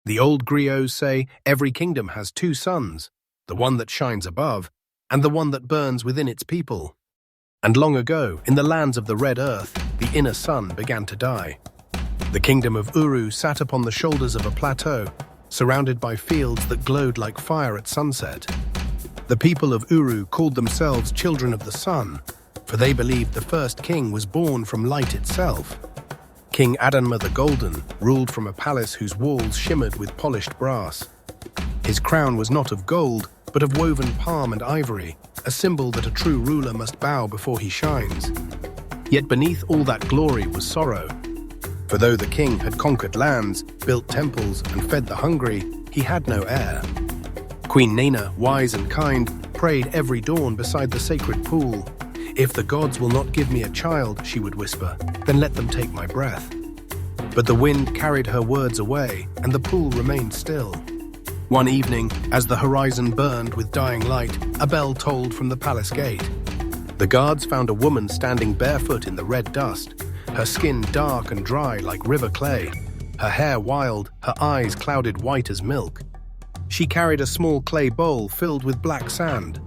The old griots say every kingdom has two suns, the one that shines above and the one that burns within its people. And long ago, in the lands of the Red Earth, the inner sun began to die. The kingdom of Uru sat upon the shoulders of a plateau, surrounded by fields that glowed like fire at sunset. The people of Uru called themselves children of the sun, for they believed the first king was born from light itself. King Adanma the Golden ruled from a palace whose walls shimmered with polished brass. His crown was not of gold, but of woven palm and ivory, a symbol that a true ruler must bow before he shines. Yet beneath all that glory was sorrow. For though the king had conquered lands, built temples, and fed the hungry, he had no heir. Queen Nena, wise and kind, prayed every dawn beside the sacred pool. "If the gods will not give me a child," she would whisper, "then let them take my breath." But the wind carried her words away, and the pool remained still. One evening, as the horizon burned with dying light, a bell tolled from the palace gate. The guards found a woman standing barefoot in the red dust, her skin dark and dry like river clay, her hair wild, her eyes clouded white as milk. She carried a small clay bowl filled with black sand.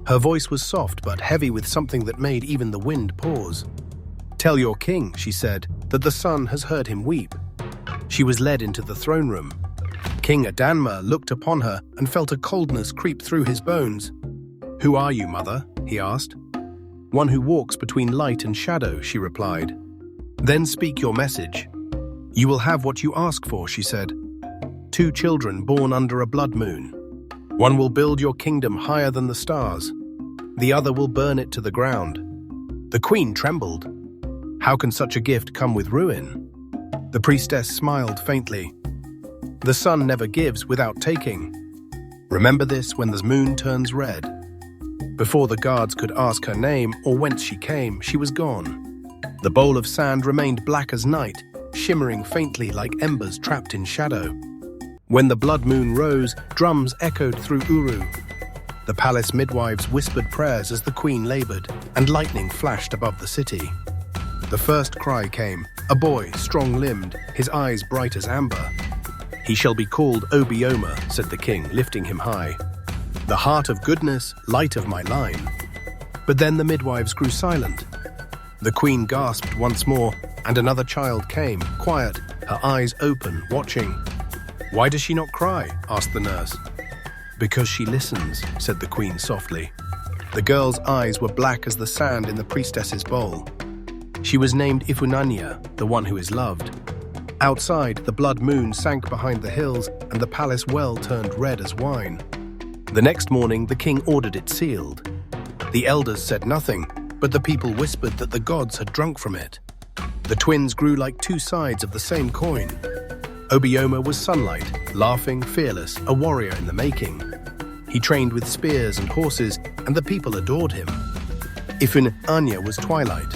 Her voice was soft but heavy with something that made even the wind pause. "Tell your king," she said, "that the sun has heard him weep." She was led into the throne room. King Adanma looked upon her and felt a coldness creep through his bones. "Who are you, mother?" he asked. "One who walks between light and shadow," she replied. "Then speak your message." "You will have what you ask for," she said. "Two children born under a blood moon. One will build your kingdom higher than the stars. The other will burn it to the ground." The queen trembled. How can such a gift come with ruin? The priestess smiled faintly. "The sun never gives without taking. Remember this when the moon turns red." Before the guards could ask her name or whence she came, she was gone. The bowl of sand remained black as night, shimmering faintly like embers trapped in shadow. When the blood moon rose, drums echoed through Uru. The palace midwives whispered prayers as the queen labored, and lightning flashed above the city. The first cry came, a boy, strong-limbed, his eyes bright as amber. "He shall be called Obioma," said the king, lifting him high. "The heart of goodness, light of my line." But then the midwives grew silent. The queen gasped once more, and another child came, quiet, her eyes open, watching. "Why does she not cry?" asked the nurse. "Because she listens," said the queen softly. The girl's eyes were black as the sand in the priestess's bowl. She was named Ifunanya, the one who is loved. Outside, the blood moon sank behind the hills, and the palace well turned red as wine. The next morning, the king ordered it sealed. The elders said nothing, but the people whispered that the gods had drunk from it. The twins grew like two sides of the same coin. Obioma was sunlight, laughing, fearless, a warrior in the making. He trained with spears and horses, and the people adored him. Ifunanya was twilight,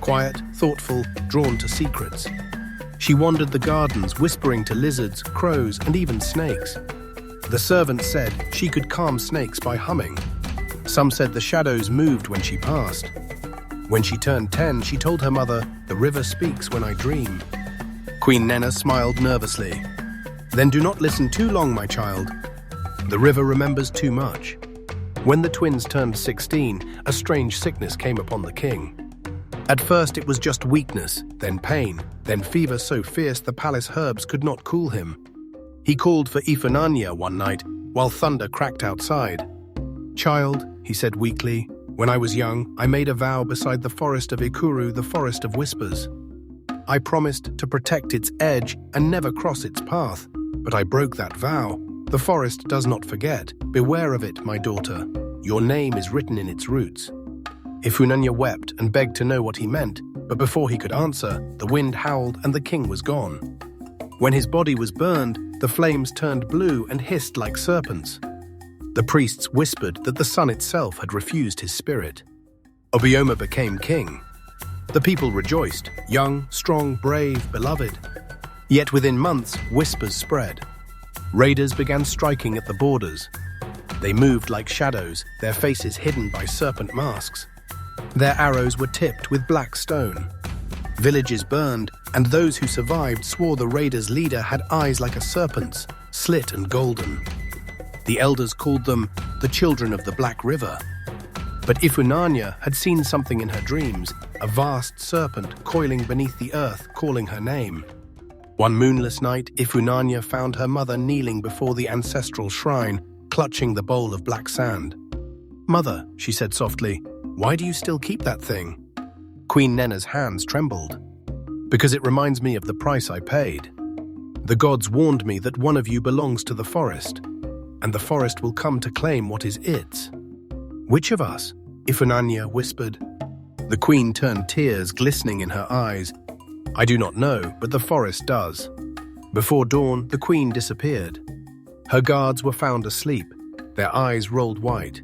quiet, thoughtful, drawn to secrets. She wandered the gardens, whispering to lizards, crows, and even snakes. The servants said she could calm snakes by humming. Some said the shadows moved when she passed. When she turned 10, she told her mother, "The river speaks when I dream." Queen Nena smiled nervously. "Then do not listen too long, my child. The river remembers too much." When the twins turned 16, a strange sickness came upon the king. At first it was just weakness, then pain, then fever so fierce the palace herbs could not cool him. He called for Ifunanya one night while thunder cracked outside. "Child," he said weakly, "when I was young, I made a vow beside the forest of Ikuru, the forest of whispers. I promised to protect its edge and never cross its path, but I broke that vow. The forest does not forget. Beware of it, my daughter. Your name is written in its roots." Ifunanya wept and begged to know what he meant, but before he could answer, the wind howled and the king was gone. When his body was burned, the flames turned blue and hissed like serpents. The priests whispered that the sun itself had refused his spirit. Obioma became king. The people rejoiced, young, strong, brave, beloved. Yet within months, whispers spread. Raiders began striking at the borders. They moved like shadows, their faces hidden by serpent masks. Their arrows were tipped with black stone. Villages burned, and those who survived swore the raiders' leader had eyes like a serpent's, slit and golden. The elders called them the children of the Black River. But Ifunanya had seen something in her dreams, a vast serpent coiling beneath the earth, calling her name. One moonless night, Ifunanya found her mother kneeling before the ancestral shrine, clutching the bowl of black sand. "Mother," she said softly, "why do you still keep that thing?" Queen Nenna's hands trembled. "Because it reminds me of the price I paid. The gods warned me that one of you belongs to the forest, and the forest will come to claim what is its." "Which of us?" Ifunanya whispered. The queen turned, tears glistening in her eyes. "I do not know, but the forest does." Before dawn, the queen disappeared. Her guards were found asleep, their eyes rolled white.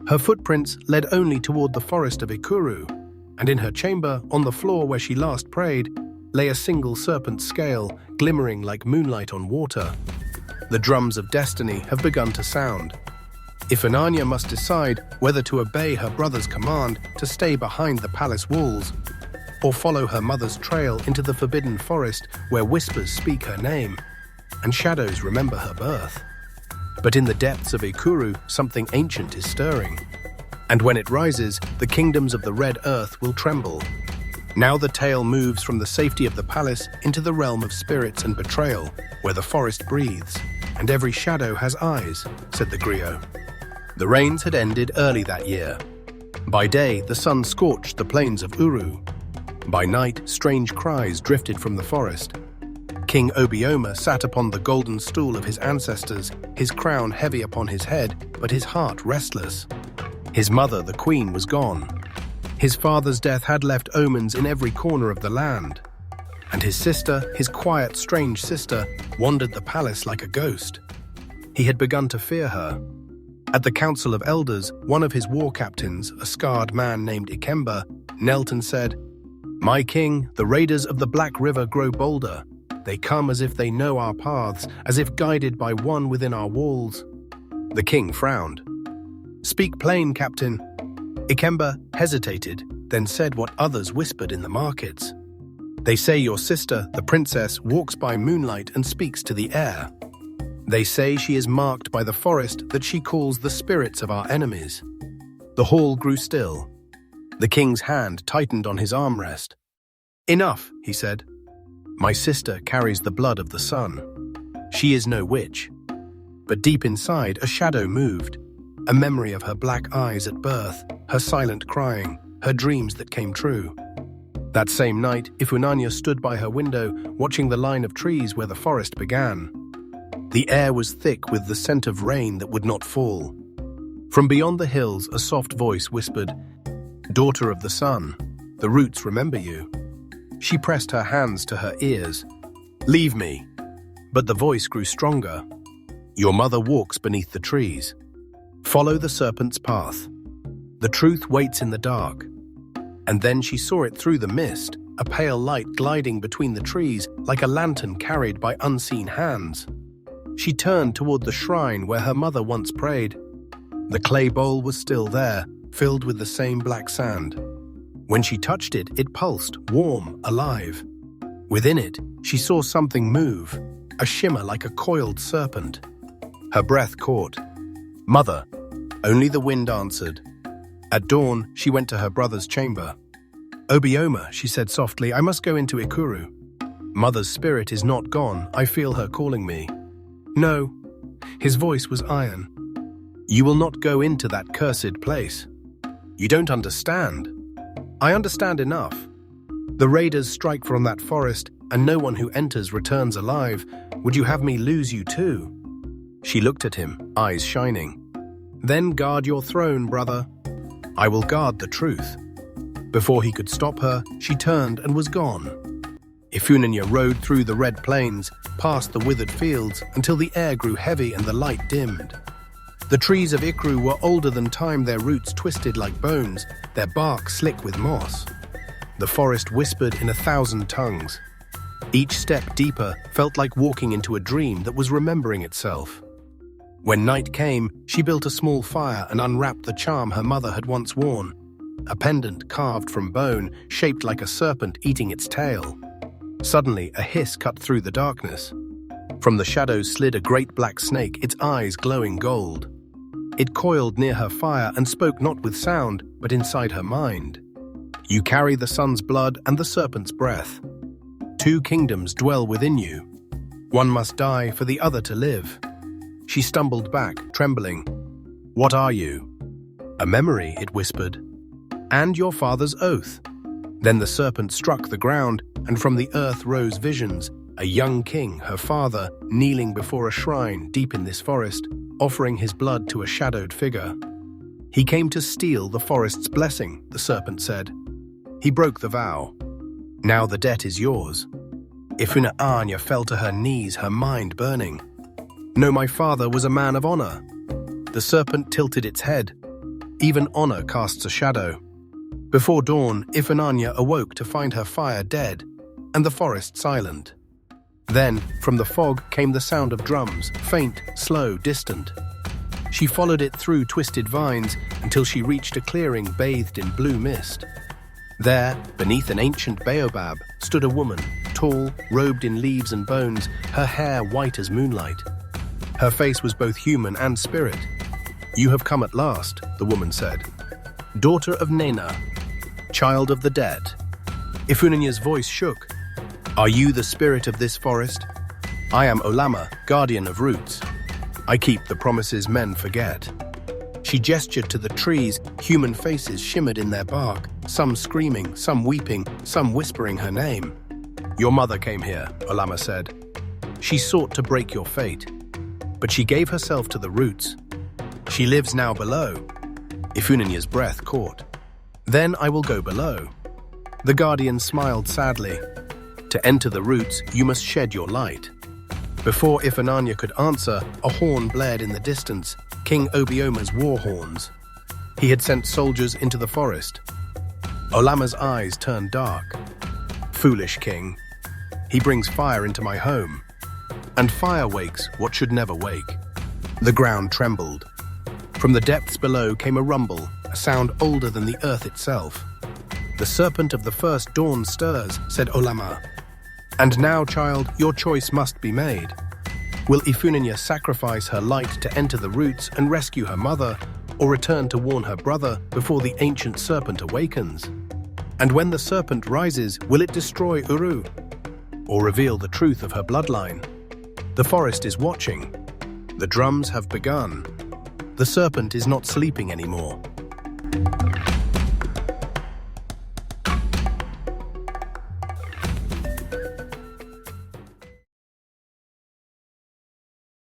Her footprints led only toward the forest of Ikuru, and in her chamber, on the floor where she last prayed, lay a single serpent scale, glimmering like moonlight on water. The drums of destiny have begun to sound. Ifunanya must decide whether to obey her brother's command to stay behind the palace walls, or follow her mother's trail into the forbidden forest where whispers speak her name, and shadows remember her birth. But in the depths of Ikuru, something ancient is stirring. And when it rises, the kingdoms of the Red Earth will tremble. Now the tale moves from the safety of the palace into the realm of spirits and betrayal, where the forest breathes, and every shadow has eyes, said the griot. The rains had ended early that year. By day, the sun scorched the plains of Uru. By night, strange cries drifted from the forest. King Obioma sat upon the golden stool of his ancestors, his crown heavy upon his head, but his heart restless. His mother, the queen, was gone. His father's death had left omens in every corner of the land. And his sister, his quiet, strange sister, wandered the palace like a ghost. He had begun to fear her. At the Council of Elders, one of his war captains, a scarred man named Ikemba, knelt and said, "My king, the raiders of the Black River grow bolder. They come as if they know our paths, as if guided by one within our walls." The king frowned. "Speak plain, captain." Ikemba hesitated, then said what others whispered in the markets. "They say your sister, the princess, walks by moonlight and speaks to the air. They say she is marked by the forest that she calls the spirits of our enemies." The hall grew still. The king's hand tightened on his armrest. "Enough," he said. "My sister carries the blood of the sun. She is no witch." But deep inside, a shadow moved, a memory of her black eyes at birth, her silent crying, her dreams that came true. That same night, Ifunanya stood by her window, watching the line of trees where the forest began. The air was thick with the scent of rain that would not fall. From beyond the hills, a soft voice whispered, "Daughter of the sun, the roots remember you." She pressed her hands to her ears. "Leave me." But the voice grew stronger. "Your mother walks beneath the trees. Follow the serpent's path. The truth waits in the dark." And then she saw it through the mist, a pale light gliding between the trees like a lantern carried by unseen hands. She turned toward the shrine where her mother once prayed. The clay bowl was still there, filled with the same black sand. When she touched it, it pulsed, warm, alive. Within it, she saw something move, a shimmer like a coiled serpent. Her breath caught. "Mother," only the wind answered. At dawn, she went to her brother's chamber. "Obioma," she said softly, "I must go into Ikuru. Mother's spirit is not gone, I feel her calling me." "No." His voice was iron. "You will not go into that cursed place. You don't understand." "I understand enough. The raiders strike from that forest, and no one who enters returns alive. Would you have me lose you too?" She looked at him, eyes shining. "Then guard your throne, brother. I will guard the truth." Before he could stop her, she turned and was gone. Ifunanya rode through the red plains, past the withered fields, until the air grew heavy and the light dimmed. The trees of Ikuru were older than time, their roots twisted like bones, their bark slick with moss. The forest whispered in 1,000 tongues. Each step deeper felt like walking into a dream that was remembering itself. When night came, she built a small fire and unwrapped the charm her mother had once worn, a pendant carved from bone, shaped like a serpent eating its tail. Suddenly, a hiss cut through the darkness. From the shadows slid a great black snake, its eyes glowing gold. It coiled near her fire and spoke not with sound, but inside her mind. You carry the sun's blood and the serpent's breath. 2 kingdoms dwell within you. One must die for the other to live. She stumbled back, trembling. What are you? A memory, it whispered. And your father's oath. Then the serpent struck the ground, and from the earth rose visions, a young king, her father, kneeling before a shrine deep in this forest, offering his blood to a shadowed figure. He came to steal the forest's blessing, the serpent said. He broke the vow. Now the debt is yours. Ikuru fell to her knees, her mind burning. No, my father was a man of honor. The serpent tilted its head. Even honor casts a shadow. Before dawn, Ikuru awoke to find her fire dead, and the forest silent. Then, from the fog came the sound of drums, faint, slow, distant. She followed it through twisted vines until she reached a clearing bathed in blue mist. There, beneath an ancient baobab, stood a woman, tall, robed in leaves and bones, her hair white as moonlight. Her face was both human and spirit. You have come at last, the woman said. Daughter of Nena, child of the dead. Ifuninya's voice shook. Are you the spirit of this forest? I am Olama, guardian of roots. I keep the promises men forget. She gestured to the trees. Human faces shimmered in their bark, some screaming, some weeping, some whispering her name. Your mother came here, Olama said. She sought to break your fate, but she gave herself to the roots. She lives now below. Ifuninya's breath caught. Then I will go below. The guardian smiled sadly. To enter the roots, you must shed your light. Before Ifunia could answer, a horn blared in the distance, King Obioma's war horns. He had sent soldiers into the forest. Olama's eyes turned dark. Foolish king. He brings fire into my home. And fire wakes what should never wake. The ground trembled. From the depths below came a rumble, a sound older than the earth itself. The serpent of the first dawn stirs, said Olama. And now, child, your choice must be made. Will Ifunia sacrifice her light to enter the roots and rescue her mother, or return to warn her brother before the ancient serpent awakens? And when the serpent rises, will it destroy Uru, or reveal the truth of her bloodline? The forest is watching. The drums have begun. The serpent is not sleeping anymore.